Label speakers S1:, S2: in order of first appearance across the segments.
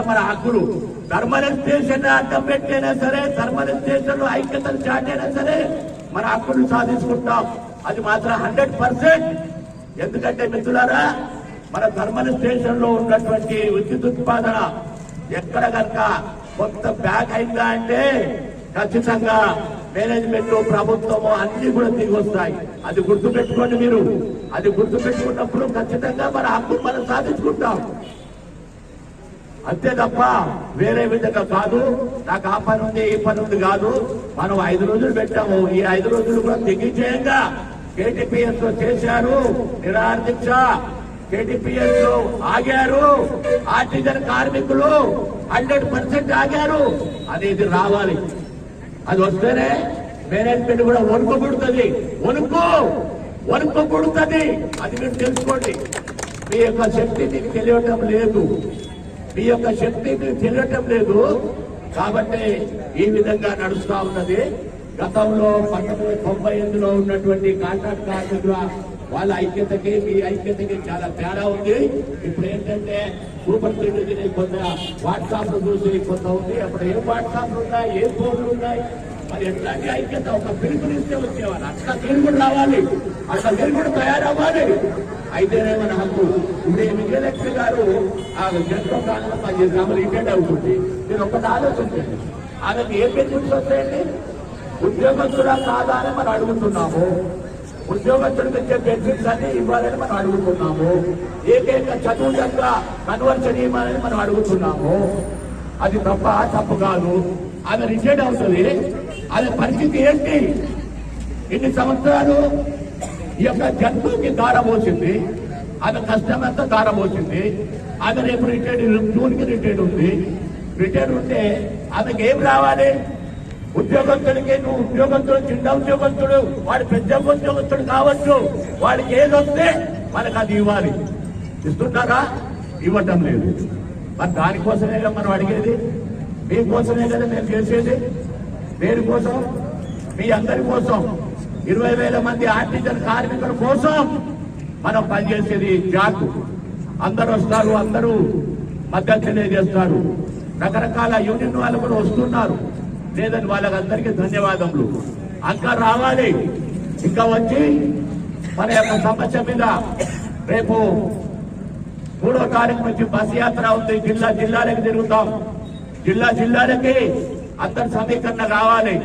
S1: మన హక్కులు thermal station అడ్డం పెట్టైనా సరే, థర్మల్ స్టేషన్ లో ఐక్యతను చాటైనా సరే మన హక్కులు సాధించుకుంటాం. అది మాత్రం 100%. ఎందుకంటే మిత్రులారా, మన థర్మల్ స్టేషన్ లో ఉన్నటువంటి విద్యుత్ ఉత్పాదన ఎక్కడ కనుక కొంత బ్యాక్ అయిందా అంటే ఖచ్చితంగా మేనేజ్మెంట్, ప్రభుత్వము అన్ని కూడా తిరిగి వస్తాయి. అది గుర్తుపెట్టుకోండి మీరు. అది గుర్తుపెట్టుకున్నప్పుడు ఖచ్చితంగా మన హక్కులు మనం సాధించుకుంటాం. అంతే తప్ప వేరే విధంగా కాదు. నాకు ఆ పని ఉంది, ఈ పని ఉంది కాదు. మనం 5 రోజులు పెట్టాము. ఈ 5 రోజులు కూడా దిగ్విజయంగా కేటీపీఎస్ లో చేశారు. నిరాహారదీక్ష కేటీపీఎస్ లో ఆగారు. ఆర్టిజన్ కార్మికులు 100% ఆగారు. అనేది రావాలి. అది వస్తేనే మేనేజ్మెంట్ కూడా వణుకు పుడుతుంది. వణుకు పుడుతుంది. అది మీరు తెలుసుకోండి. మీ యొక్క శక్తి మీకు తెలియటం లేదు. మీ యొక్క శక్తి మీకు తెలియటం లేదు. కాబట్టి ఈ విధంగా నడుస్తా ఉన్నది. గతంలో 1998లో ఉన్నటువంటి కాంట్రాక్ట్ కార్మికుల వాళ్ళ ఐక్యతకి మీ ఐక్యతకి చాలా తేడా ఉంది. ఇప్పుడు ఏంటంటే సూపర్ త్రీని కొంత వాట్సాప్ లో చూసి కొంత ఉంది. అప్పుడు ఏం వాట్సాప్లు ఉన్నాయి, ఏం ఫోన్లు ఉన్నాయి. మరి ఎట్లాంటి ఐక్యత ఒక పిలుపునిస్తే వచ్చేవాళ్ళు. అట్లా మీరు కూడా రావాలి, అట్లా మీరు కూడా తయారవ్వాలి. అయితేనే మన హక్కు. ఇప్పుడు ఈ విజయలక్ష్మి గారు ఆ జంటో కాలంలో 10 గ్రాములు రిటైర్డ్ అవుతుంది. మీరు ఒకటి ఆలోచించండి, ఆమెకు ఏ బెనిఫిట్స్ వస్తాయండి? ఉద్యోగస్తుల కాదని మనం అడుగుతున్నాము. ఉద్యోగస్తులకు ఇచ్చే బెనిఫిట్స్ అన్ని ఇవ్వాలని మనం అడుగుతున్నాము. ఏకైక చదువు యొక్క కన్వర్షన్ ఇవ్వాలని మనం అడుగుతున్నాము. అది తప్పు కాదు. ఆమె రిటైర్డ్ అవుతుంది. ఆమె పరిస్థితి ఏంటి? ఇన్ని సంవత్సరాలు ఈ యొక్క జంతువుకి దారబోసింది. ఆమె కష్టమంతా దారబోసింది. ఆమె రేపు జూన్కి రిటైర్డ్ ఉంది. రిటైర్డ్ ఉంటే ఆమెకి ఏం రావాలి? ఉద్యోగస్తుడికి నువ్వు ఉద్యోగస్తుడు, చిన్న ఉద్యోగస్తుడు, వాడు పెద్ద ఉద్యోగస్తుడు కావచ్చు, వాడికి ఏదొస్తే మనకు అది ఇవ్వాలి. ఇస్తున్నారా? ఇవ్వటం లేదు. మరి దానికోసమే కదా మనం అడిగేది, మీకోసమే కదా మేము చేసేది. దేనికోసం? మీ అందరి కోసం, 20,000 మంది ఆర్టిజన్ కార్మికుల కోసం మనం పనిచేసేది. జాకు అందరూ వస్తారు, అందరూ మద్దతు తెలియజేస్తారు. రకరకాల యూనియన్ వాళ్ళు కూడా వస్తున్నారు. లేదని వాళ్ళకందరికీ ధన్యవాదములు. ఇంకా రావాలి. ఇంకా వచ్చి మన యొక్క సమస్య మీద రేపు 3వ తారీఖు నుంచి బస్ యాత్ర ఉంది. జిల్లాలకు తిరుగుతాం. జిల్లాలకి అందరి సమీకరణ కావాలి.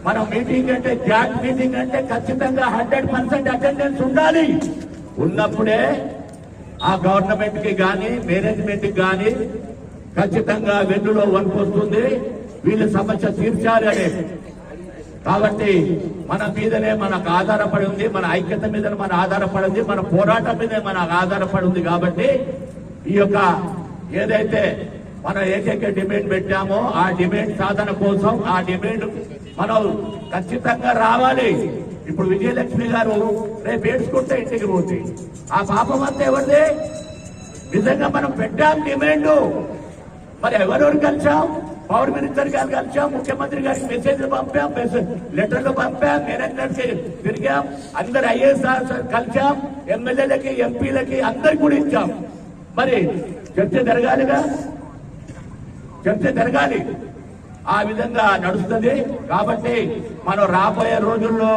S1: మనం మీటింగ్ అంటే జాక్ మీటింగ్ అంటే ఖచ్చితంగా 100% అటెండెన్స్ ఉండాలి. ఉన్నప్పుడే ఆ గవర్నమెంట్ కి కానీ మేనేజ్మెంట్ కి కానీ ఖచ్చితంగా వెన్నులో వణుకు వస్తుంది. వీళ్ళ సమస్య తీర్చాలి అనేది. కాబట్టి మన మీదనే మనకు ఆధారపడి ఉంది. మన ఐక్యత మీద మన ఆధారపడి ఉంది. మన పోరాటం మీదే మనకు ఆధారపడి ఉంది. కాబట్టి ఈ యొక్క ఏదైతే మనం ఏకైక డిమాండ్ పెట్టామో ఆ డిమాండ్ సాధన కోసం ఆ డిమాండ్ మనం ఖచ్చితంగా రావాలి. ఇప్పుడు విజయలక్ష్మి గారు రేపు ఏడ్చుకుంటే ఇంటికి పోతుంది. ఆ పాపం అంతా ఎవరిది? నిజంగా మనం పెట్టాం డిమాండ్. మరి ఎవరెవరు కలిసాం? పవర్ మినిస్టర్ గారు కలిసాం, ముఖ్యమంత్రి గారికి మెసేజ్లు పంపాం, లెటర్లు పంపాం, మేనేజ్మెంట్ కి తిరిగాం, అందరు ఐఏఎస్ కలిసాం, ఎమ్మెల్యేలకి ఎంపీలకి అందరికి కూడా ఇచ్చాం. మరి చర్చ జరగాలి. ఆ విధంగా నడుస్తుంది. కాబట్టి మనం రాబోయే రోజుల్లో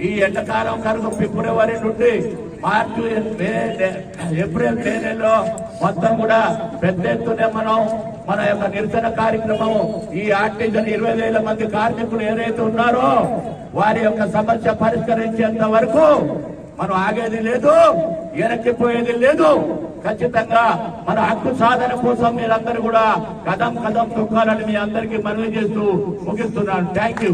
S1: ఈ ఎండాకాలం కనుక ఫిబ్రవరి నుండి మార్చి, ఏప్రిల్, మే నెలలో మొత్తం కూడా పెద్ద ఎత్తున మన యొక్క నిరసన కార్యక్రమం ఈ ఆర్టిజన్ 20,000 మంది కార్మికులు ఏదైతే ఉన్నారో వారి యొక్క సమస్య పరిష్కరించేంత వరకు మనం ఆగేది లేదు, వెనక్కిపోయేది లేదు. ఖచ్చితంగా మన హక్కు సాధన కోసం మీరందరూ కూడా కదం తొక్కాలని మీ అందరికీ మనవి చేస్తూ ముగిస్తున్నాను. Thank you.